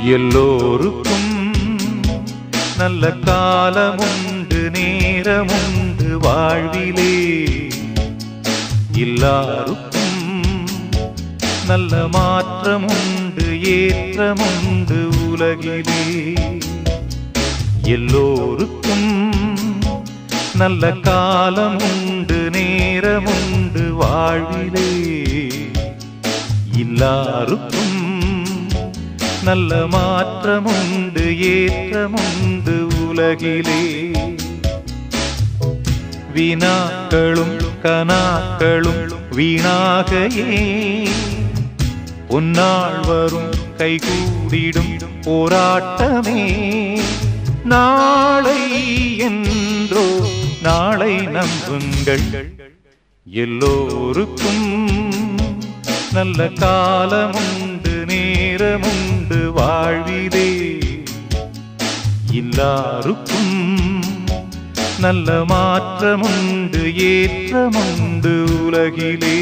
எல்லோருக்கும் நல்ல காலமுண்டு நேரமுண்டு வாழ்விலே. எல்லாருக்கும் நல்ல மாற்றமுண்டு ஏற்றமுண்டு உலகிலே. எல்லோருக்கும் நல்ல காலமுண்டு நேரமுண்டு வாழ்விலே. எல்லாருக்கும் நல்ல மாற்றமுண்டு ஏற்றமுண்டு உலகிலே. வினாக்களும் கனாக்களும் வீணாகையே பொன்னாள் வரும் கைகூடிடும் போராட்டமே. நாளை என்றோ நாளை நம்புங்கள். எல்லோருக்கும் நல்ல காலமுண்டு நேரமுண்டு வாழ்விலே. எல்லாருக்கும் நல்ல மாற்றமுண்டு ஏற்றமுண்டு உலகிலே.